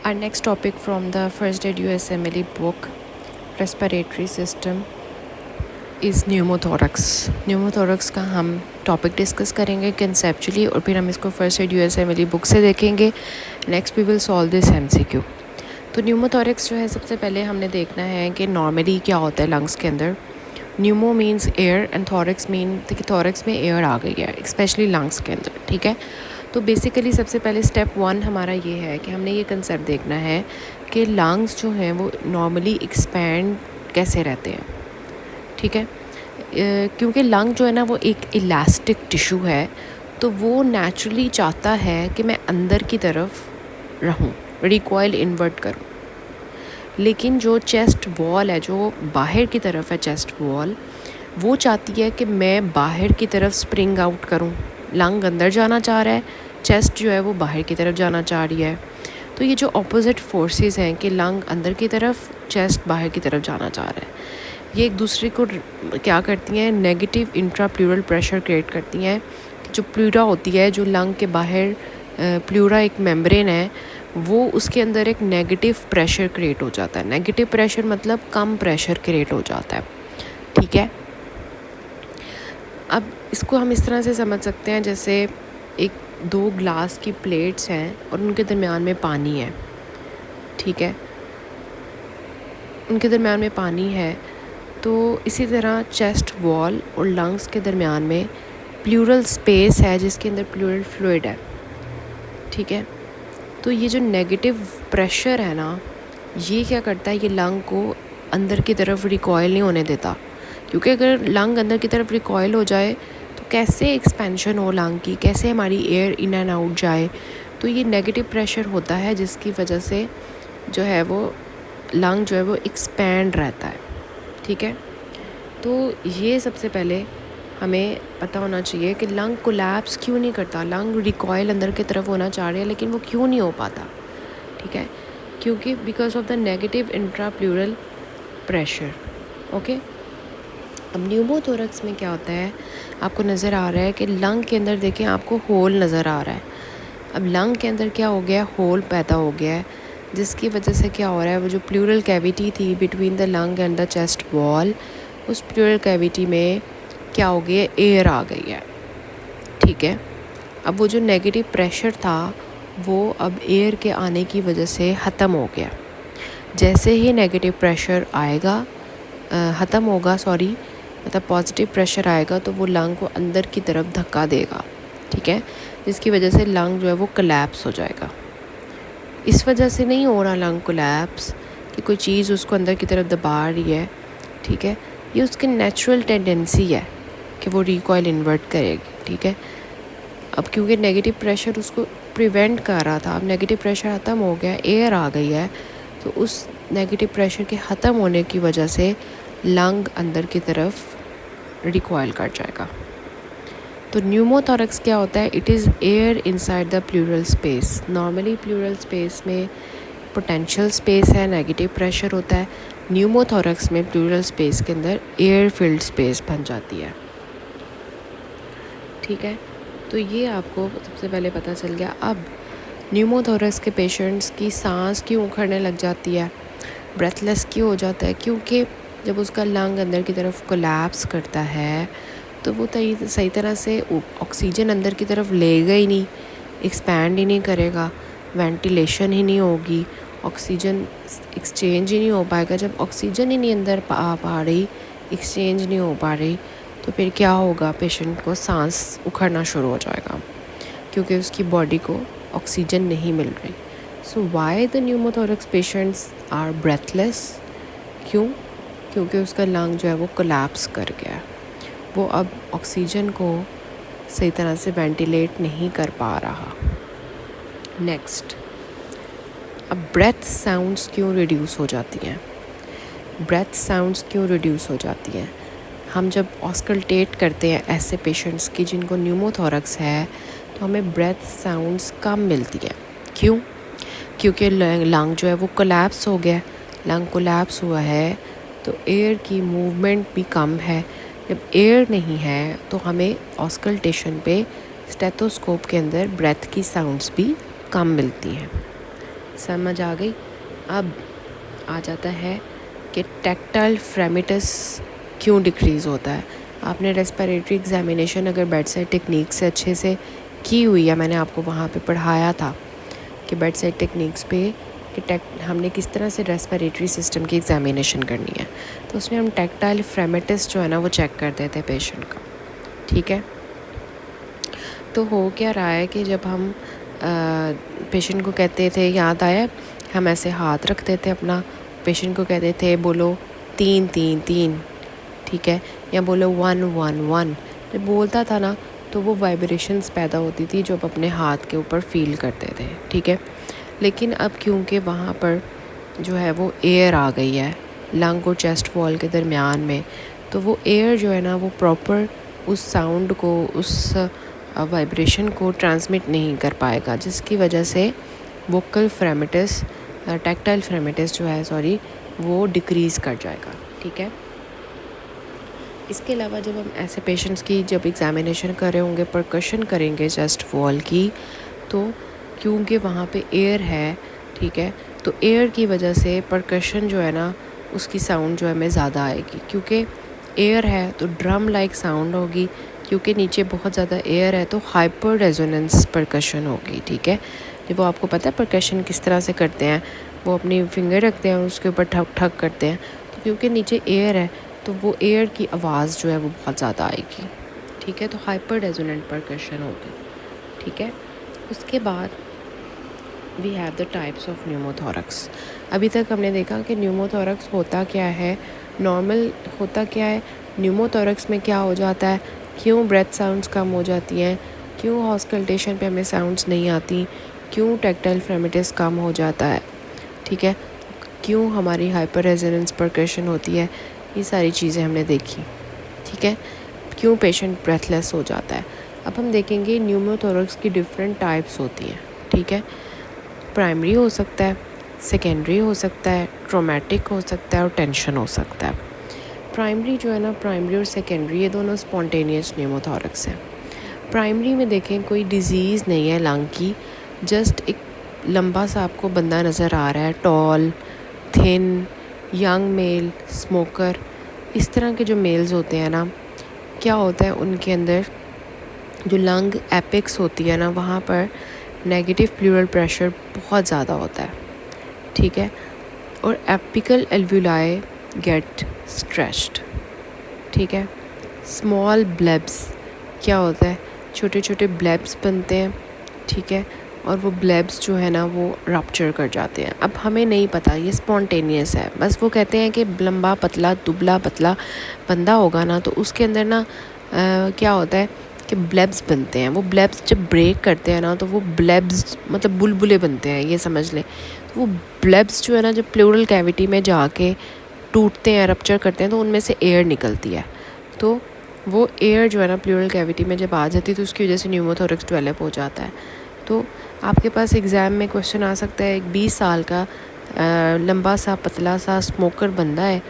Our next topic from the first aid USMLE book, respiratory system, is pneumothorax. Pneumothorax का हम topic discuss करेंगे conceptually और फिर हम इसको फर्स्ट एड USMLE बुक से देखेंगे। Next we will solve this MCQ। तो न्यूमोथोरक्स जो है सबसे पहले हमने देखना है कि नॉर्मली क्या होता है लंग्स के अंदर। Pneumo means air and thorax mean कि थोरक्स में एयर आ गई है स्पेशली लंग्स के अंदर, ठीक है। तो बेसिकली सबसे पहले स्टेप 1 हमारा ये है कि हमने ये कंसेप्ट देखना है कि लंग्स जो हैं वो नॉर्मली एक्सपैंड कैसे रहते हैं, ठीक है। क्योंकि लंग जो है ना वो एक इलास्टिक टिश्यू है, तो वो नेचुरली चाहता है कि मैं अंदर की तरफ रहूं, रिकॉइल इन्वर्ट करूं। लेकिन जो चेस्ट वॉल है, जो बाहर की तरफ है चेस्ट वॉल, वो चाहती है कि मैं बाहर की तरफ स्प्रिंग आउट करूं। लंग अंदर जाना चाह रहा है, चेस्ट जो है वो बाहर की तरफ जाना चाह रही है। तो ये जो अपोजिट फोर्सेस हैं कि लंग अंदर की तरफ, चेस्ट बाहर की तरफ जाना चाह रहा है, ये एक दूसरे को क्या करती हैं, नेगेटिव इंट्राप्लूरल प्रेशर क्रिएट करती हैं। जो प्लूरा होती है, जो लंग के बाहर प्लूरा एक मेम्ब्रेन है, वो उसके अंदर एक नेगेटिव प्रेशर क्रिएट हो जाता है। नेगेटिव प्रेशर मतलब कम प्रेशर क्रिएट हो जाता है, ठीक है। अब इसको हम इस तरह से समझ सकते हैं जैसे एक 2 ग्लास की प्लेट्स हैं और उनके दरमियान में पानी है, ठीक है। उनके दरमियान में पानी है, तो इसी तरह चेस्ट वॉल और लंग्स के दरमियान में प्लूरल स्पेस है जिसके अंदर प्लूरल फ्लूइड है, ठीक है। तो ये जो नेगेटिव प्रेशर है ना, ये क्या करता है, ये लंग को अंदर की तरफ रिकॉयल नहीं होने देता। क्योंकि अगर लंग अंदर की तरफ रिकॉयल हो जाए तो कैसे एक्सपेंशन हो लंग की, कैसे हमारी एयर इन एंड आउट जाए। तो ये नेगेटिव प्रेशर होता है जिसकी वजह से जो है वो लंग जो है वो एक्सपैंड रहता है, ठीक है। तो ये सबसे पहले हमें पता होना चाहिए कि लंग कोलैप्स क्यों नहीं करता। लंग रिकॉयल अंदर की तरफ होना चाह रहे हैं लेकिन वो क्यों नहीं हो पाता, ठीक है। क्योंकि because of the negative intrapleural pressure, okay. अब न्यूमोथोरक्स में क्या होता है, आपको नज़र आ रहा है कि लंग के अंदर देखें, आपको होल नज़र आ रहा है। अब लंग के अंदर क्या हो गया, होल पैदा हो गया है, जिसकी वजह से क्या हो रहा है, वो जो प्लूरल कैविटी थी between the lung and the chest wall, उस प्लूरल कैविटी में क्या हो गया, एयर आ गई है, ठीक है। अब वो जो नेगेटिव प्रेशर था वो अब एयर के आने की वजह से ख़त्म हो गया। जैसे ही नेगेटिव प्रेशर आएगा, ख़त्म होगा, सॉरी, मतलब पॉजिटिव प्रेशर आएगा तो वो लंग को अंदर की तरफ धक्का देगा, ठीक है, जिसकी वजह से लंग जो है वो कोलैप्स हो जाएगा। इस वजह से नहीं हो रहा लंग कोलैप्स कि कोई चीज़ उसको अंदर की तरफ दबा रही है, ठीक है। ये उसकी नेचुरल टेंडेंसी है कि वो रिकॉइल इन्वर्ट करेगी, ठीक है। अब क्योंकि नेगेटिव प्रेशर उसको प्रिवेंट कर रहा था, अब नेगेटिव प्रेशर ख़त्म हो गया, एयर आ गई है, तो उस नेगेटिव प्रेशर के ख़त्म होने की वजह से लंग अंदर की तरफ रिकॉइल कर जाएगा। तो न्यूमोथोरक्स क्या होता है, it is air inside the plural space. Normally plural space में पोटेंशियल स्पेस है, नेगेटिव प्रेशर होता है। न्यूमोथोरक्स में प्लूरल स्पेस के अंदर एयर फिल्ड स्पेस बन जाती है, ठीक है। तो ये आपको सबसे पहले पता चल गया। अब न्यूमोथोरक्स के पेशेंट्स की सांस क्यों उखड़ने लग जाती है, ब्रेथलेस क्यों हो जाता है, क्योंकि जब उसका लंग अंदर की तरफ कोलैप्स करता है तो वो सही तरह से ऑक्सीजन अंदर की तरफ लेगा ही नहीं, एक्सपैंड ही नहीं करेगा, वेंटिलेशन ही नहीं होगी, ऑक्सीजन एक्सचेंज ही नहीं हो पाएगा। जब ऑक्सीजन ही नहीं अंदर आ पा रही, एक्सचेंज नहीं हो पा रही, तो फिर क्या होगा, पेशेंट को सांस उखड़ना शुरू हो जाएगा क्योंकि उसकी बॉडी को ऑक्सीजन नहीं मिल रही। So why the pneumothorax patients are breathless, क्यों, क्योंकि उसका लंग जो है वो कोलैप्स कर गया, वो अब ऑक्सीजन को सही तरह से वेंटिलेट नहीं कर पा रहा। नेक्स्ट, अब ब्रेथ साउंड्स क्यों रिड्यूस हो जाती हैं, ब्रेथ साउंड्स क्यों रिड्यूस हो जाती हैं। हम जब ऑस्कल्टेट करते हैं ऐसे पेशेंट्स की जिनको न्यूमोथोरक्स है, तो हमें ब्रेथ साउंड्स कम मिलती हैं। क्यों, क्योंकि लंग जो है वो कोलैप्स हो गया। लंग कोलैप्स हुआ है तो एयर की मूवमेंट भी कम है। जब एयर नहीं है तो हमें ऑस्कल्टेशन पे स्टेथोस्कोप के अंदर ब्रेथ की साउंड्स भी कम मिलती हैं, समझ आ गई। अब आ जाता है कि टैक्टाइल फ्रेमिटस क्यों डिक्रीज़ होता है। आपने रेस्पिरेटरी एग्जामिनेशन अगर बेड साइड टेक्निक से अच्छे से की हुई है, मैंने आपको वहाँ पे पढ़ाया था कि बेड साइड टेक्निक्स पे कि हमने किस तरह से रेस्पिरेटरी सिस्टम की एग्जामिनेशन करनी है, तो उसमें हम टैक्टाइल फ्रेमिटस जो है ना वो चेक करते थे पेशेंट का। ठीक है, तो हो क्या रहा है कि जब हम पेशेंट को कहते थे, याद आया, हम ऐसे हाथ रखते थे अपना, पेशेंट को कहते थे बोलो 3 3 3, ठीक है, या बोलो 1 1 1। जब बोलता था ना तो वो वाइब्रेशंस पैदा होती थी जो आप अपने हाथ के ऊपर फील करते थे। ठीक है, लेकिन अब क्योंकि वहाँ पर जो है वो एयर आ गई है लंग और चेस्ट वॉल के दरमियान में, तो वो एयर जो है ना वो प्रॉपर उस साउंड को, उस वाइब्रेशन को ट्रांसमिट नहीं कर पाएगा, जिसकी वजह से वोकल फ्रेमिटस, टैक्टाइल फ्रेमिटस जो है सॉरी, वो डिक्रीज़ कर जाएगा। ठीक है, इसके अलावा जब हम ऐसे पेशेंट्स की जब एग्ज़ामिनेशन कर रहे होंगे, परकशन करेंगे चेस्ट वॉल की, तो क्योंकि वहाँ पे एयर है, ठीक है, तो एयर की वजह से परकशन जो है ना उसकी साउंड जो है हमें ज़्यादा आएगी, क्योंकि एयर है तो ड्रम लाइक साउंड होगी, क्योंकि नीचे बहुत ज़्यादा एयर है तो हाइपर रेजोनेंस परकशन होगी। ठीक है, जब वो आपको पता है परकशन किस तरह से करते हैं, वो अपनी फिंगर रखते हैं और उसके ऊपर ठक ठक करते हैं, तो क्योंकि नीचे एयर है तो वो एयर की आवाज़ जो है वो बहुत ज़्यादा आएगी। ठीक है, तो हाइपर रेजोनेंट परकशन होगी। ठीक है, उसके बाद we have the types of pneumothorax. अभी तक हमने देखा कि न्यूमोथोरक्स होता क्या है, नॉर्मल होता क्या है, न्यूमोथोरक्स में क्या हो जाता है, क्यों ब्रेथ साउंड्स कम हो जाती हैं, क्यों ऑस्कल्टेशन पे हमें साउंड्स नहीं आती, क्यों टैक्टाइल फ्रेमिटस कम हो जाता है। ठीक है, क्यों हमारी हाइपर रेजोनेंस परकशन होती है, ये सारी चीज़ें हमने देखी। ठीक है, क्यों पेशेंट ब्रेथलेस हो जाता है। अब हम देखेंगे न्यूमोथोरक्स की डिफरेंट टाइप्स होती हैं। ठीक है, प्राइमरी हो सकता है, सेकेंडरी हो सकता है, ट्रॉमेटिक हो सकता है और टेंशन हो सकता है। प्राइमरी जो है ना, प्राइमरी और सेकेंडरी ये दोनों स्पॉन्टेनियस न्यूमोथोरक्स हैं। प्राइमरी में देखें कोई डिज़ीज़ नहीं है लंग की, जस्ट एक लंबा सा आपको बंदा नज़र आ रहा है, tall, thin, young male, smoker, इस तरह के जो मेल्स होते हैं ना, क्या होता है उनके अंदर जो लंग एपेक्स होती है ना, वहाँ पर नेगेटिव प्लूरल प्रेशर बहुत ज़्यादा होता है। ठीक है, और एपिकल एल्वुलाई गेट स्ट्रेच्ड। ठीक है, स्मॉल ब्लेब्स, क्या होता है, छोटे छोटे ब्लेब्स बनते हैं। ठीक है, और वो ब्लेब्स जो है ना वो रप्चर कर जाते हैं। अब हमें नहीं पता, ये स्पॉन्टेनियस है, बस वो कहते हैं कि लंबा पतला दुबला पतला बंदा होगा ना तो उसके अंदर ना क्या होता है कि ब्लेब्स बनते हैं। वो ब्लेब्स जब ब्रेक करते हैं ना तो वो ब्लेब्स मतलब बुलबुले बनते हैं, ये समझ लें। तो वो ब्लेब्स जो है ना जब प्लूरल कैविटी में जाके टूटते हैं, रप्चर करते हैं, तो उनमें से एयर निकलती है। तो वो एयर जो है ना प्लूरल कैविटी में जब आ जाती है तो उसकी वजह से न्यूमोथोरक्स डेवलप हो जाता है। तो आपके पास एग्ज़ाम में क्वेश्चन आ सकता है, एक 20 साल का लंबा सा पतला सा स्मोकर बंदा है,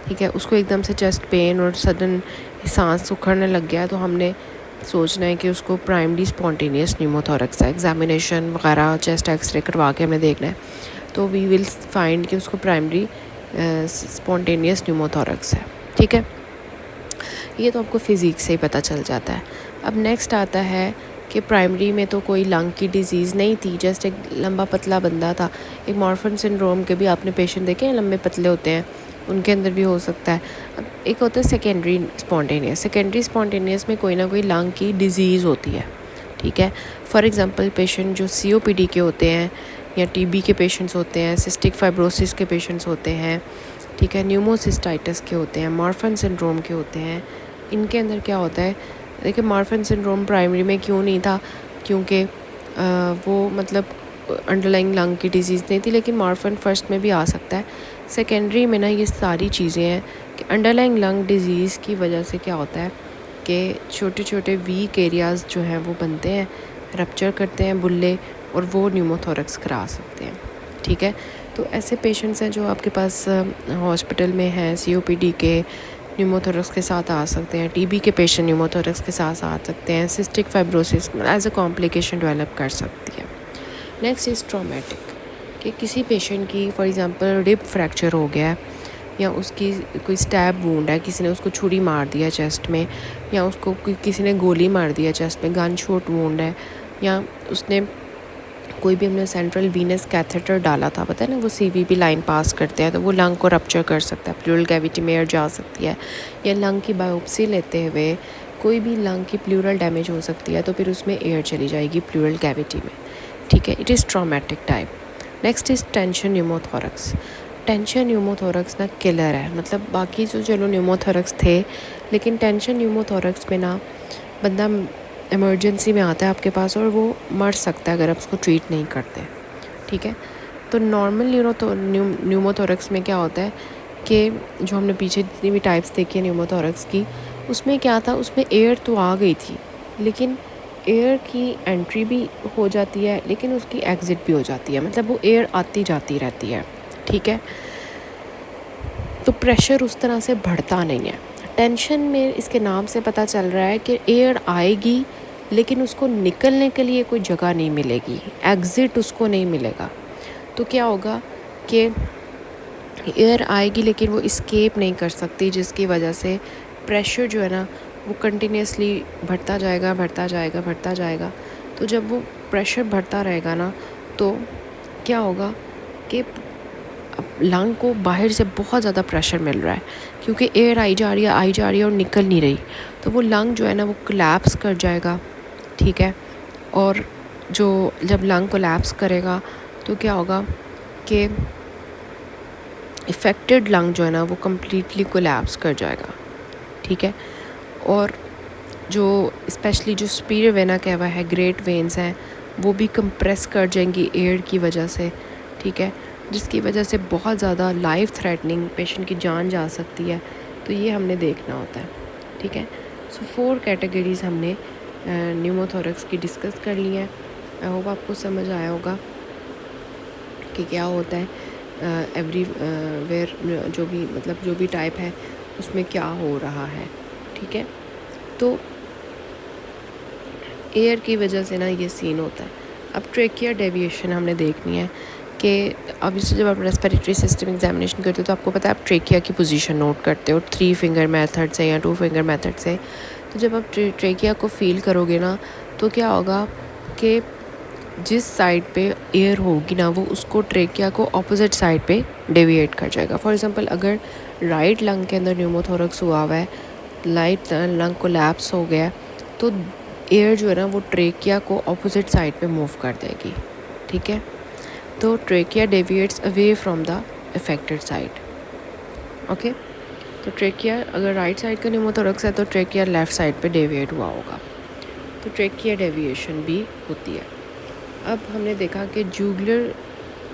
ठीक है, उसको एकदम से चेस्ट पेन और सडन सांस उखड़ने लग गया, तो हमने सोचना है कि उसको प्राइमरी स्पॉन्टेनियस न्यूमोथोरक्स है। एग्जामिनेशन वगैरह चेस्ट एक्सरे करवा के हमें देखना है, तो वी विल फाइंड कि उसको प्राइमरी स्पॉन्टेनियस न्यूमोथोरक्स है। ठीक है, ये तो आपको फ़िज़िक्स से ही पता चल जाता है। अब नेक्स्ट आता है कि प्राइमरी में तो कोई लंग की डिज़ीज़ नहीं थी, जस्ट एक लंबा पतला बंदा था। एक मॉर्फन सिंड्रोम के भी आपने पेशेंट देखे हैं, लंबे पतले होते हैं, उनके अंदर भी हो सकता है। अब एक होता है सेकेंडरी स्पॉन्टेनियस। सेकेंडरी स्पॉन्टेनियस में कोई ना कोई लंग की डिज़ीज़ होती है। ठीक है, फॉर एग्ज़ाम्पल पेशेंट जो COPD के होते हैं या TB के पेशेंट्स होते हैं, सिस्टिक फाइब्रोसिस के पेशेंट्स होते हैं, ठीक है, न्यूमोसिस्टाइटिस के होते हैं, मॉर्फन सिंड्रोम के होते हैं, इनके अंदर क्या होता है, देखिए मॉर्फन सिंड्रोम प्राइमरी में क्यों नहीं था, क्योंकि वो मतलब अंडरलाइंग लंग की डिज़ीज़ नहीं थी, लेकिन मॉर्फन फर्स्ट में भी आ सकता है। सेकेंडरी में ना ये सारी चीज़ें हैं कि अंडरलाइंग लंग डिज़ीज़ की वजह से क्या होता है कि छोटे छोटे वीक एरियाज़ जो हैं वो बनते हैं, रप्चर करते हैं बुल्ले, और वो न्यूमोथोरक्स करा सकते हैं। ठीक है, तो ऐसे पेशेंट्स हैं जो आपके पास हॉस्पिटल में हैं, COPD के न्यूमोथोरक्स के साथ आ सकते हैं, TB के पेशेंट न्यूमोथोरक्स के साथ आ सकते हैं, cystic fibrosis as a complication develop कर सकती है। Next is traumatic. कि किसी पेशेंट की फॉर एग्ज़ाम्पल रिब फ्रैक्चर हो गया है, या उसकी कोई स्टैब वूंड है, किसी ने उसको छुरी मार दिया चेस्ट में, या उसको किसी ने गोली मार दिया चेस्ट में, गन शॉट वूंड है, या उसने कोई भी हमने सेंट्रल वीनस कैथेटर डाला था, पता है ना, वो सीवीपी लाइन पास करते हैं, तो वो लंग को रप्चर कर सकता है, प्लूरल कैविटी में एयर जा सकती है, या लंग की बायोप्सी लेते हुए कोई भी लंग की प्लूरल डैमेज हो सकती है, तो फिर उसमें एयर चली जाएगी प्लूरल कैविटी में, ठीक है। It is traumatic type. Next is tension pneumothorax. Tension pneumothorax ना किलर है, मतलब बाकी तो चलो न्यूमोथोरक्स थे, लेकिन टेंशन न्यूमोथोरक्स में ना बंदा इमरजेंसी में आता है आपके पास और वो मर सकता है अगर आप उसको ट्रीट नहीं करते, ठीक है। तो नॉर्मल न्यूमोथोरक्स में क्या होता है कि जो हमने पीछे जितनी भी टाइप्स देखी है न्यूमोथोरक्स की, उसमें क्या था, उसमें एयर तो आ गई थी, लेकिन एयर की एंट्री भी हो जाती है, लेकिन उसकी एग्ज़िट भी हो जाती है, मतलब वो एयर आती जाती रहती है, ठीक है। तो प्रेशर उस तरह से बढ़ता नहीं है। टेंशन में इसके नाम से पता चल रहा है कि एयर आएगी, लेकिन उसको निकलने के लिए कोई जगह नहीं मिलेगी, एग्ज़िट उसको नहीं मिलेगा। तो क्या होगा कि एयर आएगी लेकिन वो इस्केप नहीं कर सकती, जिसकी वजह से प्रेशर जो है ना वो कंटिन्यूसली बढ़ता जाएगा, बढ़ता जाएगा, बढ़ता जाएगा। तो जब वो प्रेशर बढ़ता रहेगा ना, तो क्या होगा कि लंग को बाहर से बहुत ज़्यादा प्रेशर मिल रहा है, क्योंकि एयर आई जा रही है और निकल नहीं रही, तो वो लंग जो है ना वो कोलैप्स कर जाएगा, ठीक है। और जो जब लंग कोलैप्स करेगा तो क्या होगा कि इफ़ेक्टेड लंग जो है ना वो कम्प्लीटली कोलैप्स कर जाएगा, ठीक है। और जो स्पेशली जो सुपीरियर वेना कैवा है, ग्रेट वेन्स हैं, वो भी कंप्रेस कर जाएंगी एयर की वजह से, ठीक है, जिसकी वजह से बहुत ज़्यादा लाइफ थ्रेटनिंग पेशेंट की जान जा सकती है। तो ये हमने देखना होता है, ठीक है। सो 4 कैटेगरीज़ हमने न्यूमोथोरक्स की डिस्कस कर ली हैं। आई होप आपको समझ आया होगा कि क्या होता है एवरी वेयर, जो भी टाइप है उसमें क्या हो रहा है, ठीक है। तो एयर की वजह से ना ये सीन होता है। अब ट्रेकिया डेविएशन हमने देखनी है कि अब इससे जब आप रेस्पिरेटरी सिस्टम एग्जामिनेशन करते हो तो आपको पता है आप ट्रेकिया की पोजीशन नोट करते हो 3 फिंगर मेथड से या 2 फिंगर मेथड से। तो जब आप ट्रेकिया को फील करोगे ना, तो क्या होगा कि जिस साइड पे एयर होगी ना, वो उसको ट्रेकिया को ऑपोजिट साइड पे डेविएट कर जाएगा। फॉर एग्जांपल अगर राइट लंग के अंदर न्यूमोथोरक्स हुआ हुआ है, राइट लंग को लैप्स हो गया, तो एयर जो है ना वो ट्रेकिया को ऑपोजिट साइड पे मूव कर देगी, ठीक है। तो trachea deviates away from the affected side, okay. तो ट्रेकिया अगर राइट साइड का न्यूमोथोरक्स है तो ट्रेकिया लेफ़्ट साइड पे डेविएट हुआ होगा, तो ट्रेकिया डेविएशन भी होती है। अब हमने देखा कि जूगुलर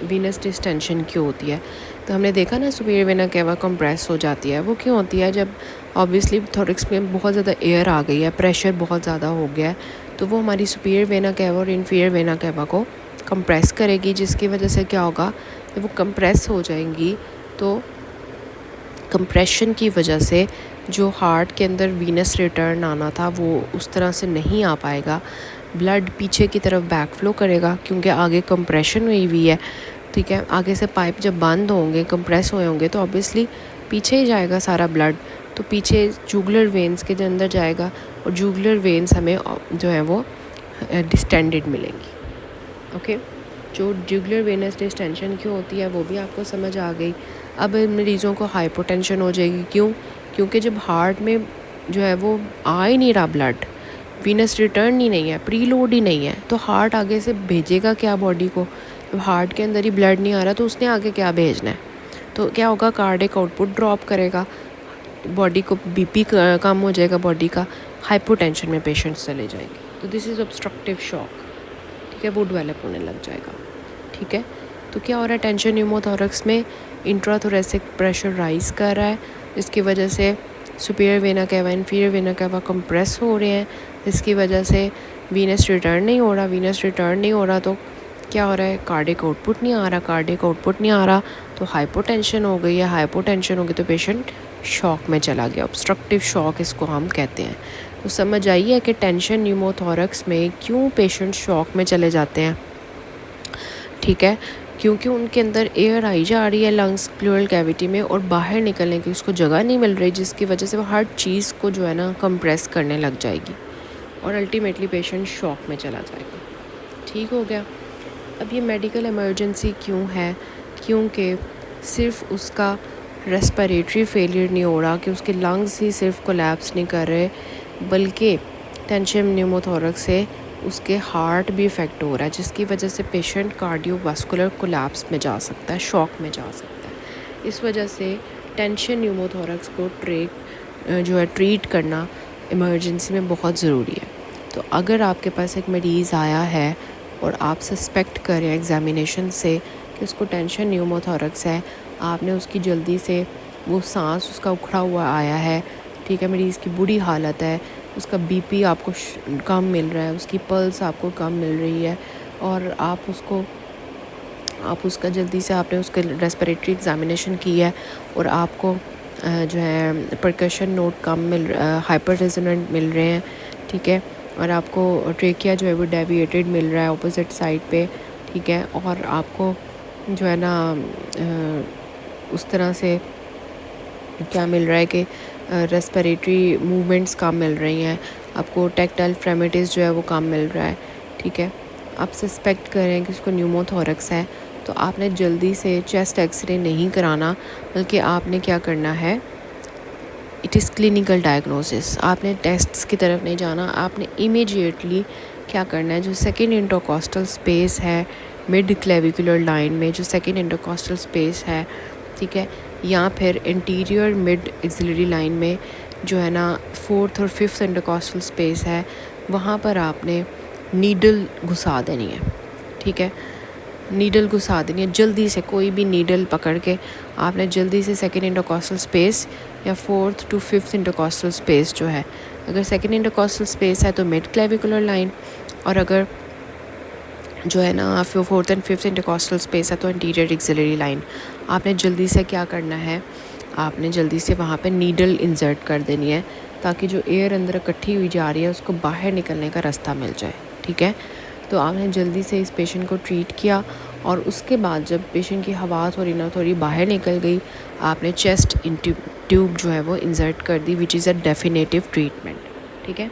वीनस डिस्टेंशन क्यों होती है, तो हमने देखा ना सुपीरियर वेना कैवा कंप्रेस हो जाती है। वो क्यों होती है? जब ऑब्वियसली थोरैक्स में बहुत ज़्यादा एयर आ गई है, प्रेशर बहुत ज़्यादा हो गया है, तो वो हमारी सुपीरियर वेना कैवा और इन्फीरियर वेना कैवा को कंप्रेस करेगी, जिसकी वजह से क्या होगा, जब वो कंप्रेस हो जाएंगी तो कंप्रेशन की वजह से जो हार्ट के अंदर वीनस रिटर्न आना था वो उस तरह से नहीं आ पाएगा। ब्लड पीछे की तरफ बैक फ्लो करेगा क्योंकि आगे कंप्रेशन हुई है, ठीक है। आगे से पाइप जब बंद होंगे, कंप्रेस हुए होंगे, तो ऑब्वियसली पीछे ही जाएगा सारा ब्लड, तो पीछे जूगुलर वेन्स के अंदर जाएगा और जूगुलर वेन्स हमें जो है वो डिस्टेंडेड मिलेंगी, ओके। जो जूगुलर वेनस डिस्टेंशन क्यों होती है वो भी आपको समझ आ गई। अब मरीज़ों को हाइपोटेंशन हो जाएगी, क्यों? क्योंकि जब हार्ट में जो है वो आ ही नहीं रहा ब्लड, वीनस रिटर्न ही नहीं है, प्रीलोड ही नहीं है, तो हार्ट आगे से भेजेगा क्या बॉडी को? जब हार्ट के अंदर ही ब्लड नहीं आ रहा तो उसने आगे क्या भेजना है? तो क्या होगा, कार्डियक आउटपुट ड्रॉप करेगा, बॉडी को बीपी कम हो जाएगा बॉडी का, हाइपोटेंशन में पेशेंट्स चले जाएंगे। तो दिस इज़ ऑब्स्ट्रक्टिव शॉक, ठीक है, वो डेवलप होने लग जाएगा, ठीक है। तो क्या हो रहा है, टेंशन न्यूमोथोरक्स में इंट्राथोरेसिक प्रेशर राइज कर रहा है, जिसकी वजह से superior vena cava, inferior vena cava compress हो रहे हैं, जिसकी वजह से वीनस रिटर्न नहीं हो रहा, तो क्या हो रहा है, कार्डियक आउटपुट नहीं आ रहा, तो हाइपोटेंशन हो गई है, हाइपोटेंशन होगी तो पेशेंट शॉक में चला गया, ऑब्स्ट्रक्टिव शॉक इसको हम कहते हैं। तो समझ आई है कि टेंशन न्यूमोथोरक्स में क्यों पेशेंट शॉक में चले जाते हैं, ठीक है। क्योंकि उनके अंदर एयर आई जा रही है लंग्स प्लूरल कैविटी में और बाहर निकलने की उसको जगह नहीं मिल रही, जिसकी वजह से वो हर चीज़ को जो है ना कंप्रेस करने लग जाएगी और अल्टीमेटली पेशेंट शॉक में चला जाएगा। ठीक हो गया। अब ये मेडिकल इमरजेंसी क्यों है? क्योंकि सिर्फ उसका रेस्पिरेटरी फेलियर नहीं हो रहा कि उसके लंग्स ही सिर्फ कोलैप्स नहीं कर रहे, बल्कि टेंशन न्यूमोथोरक्स से उसके हार्ट भी इफ़ेक्ट हो रहा है, जिसकी वजह से पेशेंट कार्डियोवास्कुलर कोलैप्स में जा सकता है, शॉक में जा सकता है। इस वजह से टेंशन न्यूमोथोरक्स को ट्रीट करना इमरजेंसी में बहुत ज़रूरी है। तो अगर आपके पास एक मरीज़ आया है और आप सस्पेक्ट करें एग्जामिनेशन से कि उसको टेंशन न्यूमोथोरक्स है, आपने उसकी जल्दी से वो सांस उसका उखड़ा हुआ आया है, ठीक है, मरीज़ की बुरी हालत है, उसका बीपी आपको कम मिल रहा है, उसकी पल्स आपको कम मिल रही है और आप उसका जल्दी से आपने उसके रेस्पिरेटरी एग्जामिनेशन की है और आपको जो है परकशन नोट कम हाइपर रेजोनेंट मिल रहे हैं, ठीक है, और आपको ट्रेकिया जो है वो डेविएटेड मिल रहा है ऑपोजिट साइड पे, ठीक है, और आपको जो है ना उस तरह से क्या मिल रहा है कि रेस्पिरेटरी मूवमेंट्स कम मिल रही हैं, आपको टैक्टाइल फ्रेमेटिस जो है वो कम मिल रहा है, ठीक है, आप सस्पेक्ट करें कि उसको न्यूमोथोरक्स है, तो आपने जल्दी से चेस्ट एक्सरे नहीं कराना, बल्कि आपने क्या करना है, इट इज़ क्लिनिकल डायग्नोसिस, आपने टेस्ट्स की तरफ नहीं जाना, आपने इमीडिएटली क्या करना है, जो सेकेंड इंटरकॉस्टल स्पेस है मिड क्लेविकुलर लाइन में, जो सेकेंड इंटरकॉस्टल स्पेस है, ठीक है, या फिर इंटीरियर मिड एक्सिलरी लाइन में जो है ना फोर्थ और फिफ्थ इंटरकॉस्टल स्पेस है, वहाँ पर आपने नीडल घुसा देनी है, ठीक है, नीडल घुसा देनी है जल्दी से, कोई भी नीडल पकड़ के आपने जल्दी से सेकेंड इंटरकॉस्टल स्पेस या fourth to fifth intercostal space जो है, अगर सेकेंड इंटरकॉस्टल स्पेस है तो मिड क्लेविकुलर लाइन, और अगर जो है ना fourth and fifth intercostal space है तो इंटीरियर एक्सिलरी लाइन, आपने जल्दी से क्या करना है, आपने जल्दी से वहाँ पे नीडल इंसर्ट कर देनी है ताकि जो एयर अंदर इकट्ठी हुई जा रही है उसको बाहर निकलने का रास्ता मिल जाए, ठीक है। तो आपने जल्दी से इस पेशेंट को ट्रीट किया और उसके बाद जब पेशेंट की हवा थोड़ी बाहर निकल गई, आपने चेस्ट ट्यूब जो है वो इंसर्ट कर दी, which is a definitive treatment, ठीक है।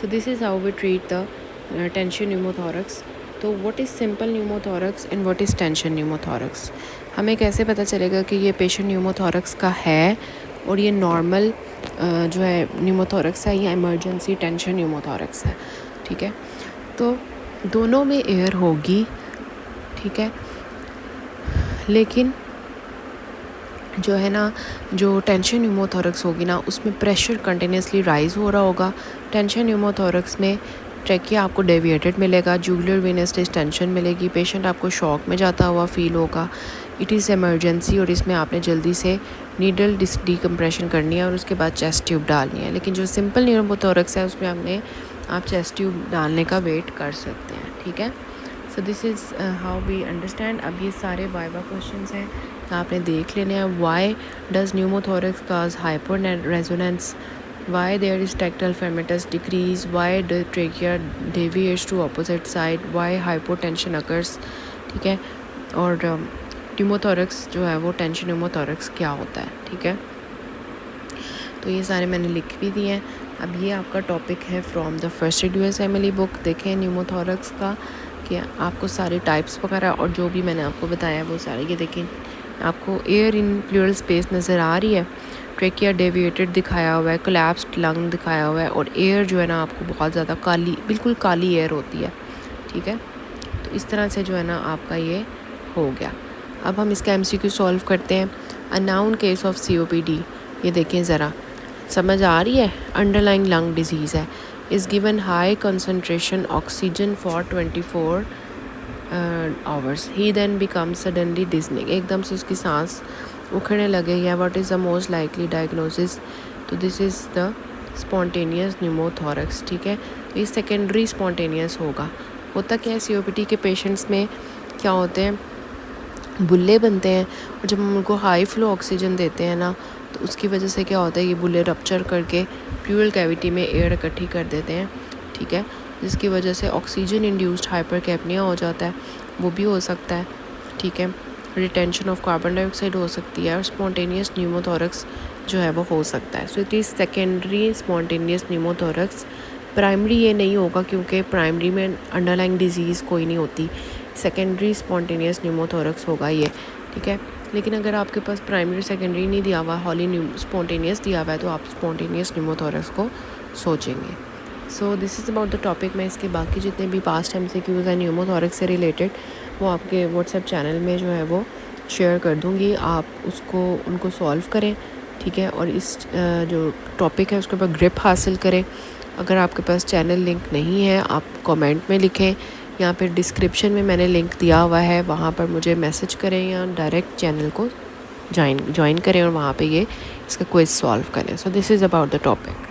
So this is how we treat the tension pneumothorax. तो what is simple pneumothorax and what is tension pneumothorax, हमें कैसे पता चलेगा कि ये पेशेंट न्यूमोथोरक्स का है और ये नॉर्मल जो है न्यूमोथोरक्स है या इमरजेंसी टेंशन न्यूमोथोरक्स है, ठीक है। तो दोनों में एयर होगी, ठीक है, लेकिन जो है ना जो टेंशन न्यूमोथोरक्स होगी ना उसमें प्रेशर कंटिन्यूसली राइज हो रहा होगा। टेंशन न्यूमोथोरक्स में ट्रैकिया आपको डेविएटेड मिलेगा, जुगुलर वेनस डिस्टेंशन मिलेगी, पेशेंट आपको शॉक में जाता हुआ फील होगा। इट इज़ इमरजेंसी और इसमें आपने जल्दी से नीडल डिकम्प्रेशन करनी है और उसके बाद चेस्ट ट्यूब डालनी है। लेकिन जो सिंपल न्यूमोथोरक्स है उसमें आप चेस्ट ट्यूब डालने का वेट कर सकते हैं, ठीक है। So this is how we understand. अब ये सारे वाइवा क्वेश्चंस हैं, आपने देख लेने हैं। Why does pneumothorax cause hyper resonance, why there is tactile fermentus decrease, why the trachea deviates to opposite side, why hypotension occurs, ठीक है, और न्यूमोथोरक्स जो है वो टेंशन न्यूमोथोरक्स क्या होता है, ठीक है। तो ये सारे मैंने लिख भी दिए हैं। अब ये आपका टॉपिक है from the first USMLE book, देखें न्यूमोथोरक्स का कि आपको सारे टाइप्स वगैरह और जो भी मैंने आपको बताया वो सारे, ये देखें आपको एयर इन प्लूरल स्पेस नज़र आ रही है, ट्रेकिया डेविएटेड दिखाया हुआ है, कोलैप्स्ड लंग दिखाया हुआ है, और एयर जो है ना आपको बहुत ज़्यादा काली, बिल्कुल काली एयर होती है, ठीक है। तो इस तरह से जो है ना आपका ये हो गया। अब हम इसका MCQ सॉल्व करते हैं। A known case of COPD, ये देखें ज़रा, समझ आ रही है, अंडरलाइंग लंग डिजीज़ है, is given high concentration oxygen for 24 hours, he then become suddenly designing, एकदम से उसकी सांस उखड़ने लगे, या what is the most likely diagnosis, तो this is the spontaneous pneumothorax, ठीक है। ये सेकेंडरी स्पॉन्टेनियस होता क्या है, COPD के पेशेंट्स में क्या होते हैं, बुल्ले बनते हैं, और जब हम उनको हाई फ्लो ऑक्सीजन देते हैं ना तो उसकी वजह से क्या होता है, ये बुल्ले रप्चर करके प्लूरल कैविटी में एयर इकट्ठी कर देते हैं, ठीक है, जिसकी वजह से ऑक्सीजन इंड्यूस्ड हाइपरकैप्निया हो जाता है, वो भी हो सकता है, ठीक है, रिटेंशन ऑफ कार्बन डाइऑक्साइड हो सकती है, और स्पॉन्टेनियस न्यूमोथोरक्स जो है वो हो सकता है। So it is secondary spontaneous pneumothorax. Primary ये नहीं होगा क्योंकि प्राइमरी में अंडरलाइंग डिजीज़ कोई नहीं होती, सेकेंडरी स्पॉन्टेनियस न्यूमोथोरक्स होगा ये, ठीक है। लेकिन अगर आपके पास प्राइमरी सेकेंडरी नहीं दिया हुआ, हॉली स्पॉन्टेनियस दिया हुआ है, तो आप स्पॉन्टेनियस न्यूमोथोरक्स को सोचेंगे। सो this is about the topic. मैं इसके बाकी जितने भी पास्ट MCQs हैं न्यूमोथोरक्स से रिलेटेड, वो आपके व्हाट्सएप चैनल में जो है वो शेयर कर दूँगी, आप उनको सॉल्व करें, ठीक है। और इस जो टॉपिक है उसके ऊपर ग्रिप हासिल करें। अगर आपके पास चैनल लिंक नहीं है, आप कमेंट में लिखें या फिर डिस्क्रिप्शन में मैंने लिंक दिया हुआ है, वहाँ पर मुझे मैसेज करें या डायरेक्ट चैनल को ज्वाइन करें और वहाँ पे ये इसका क्विज़ सॉल्व करें। सो this is about the topic.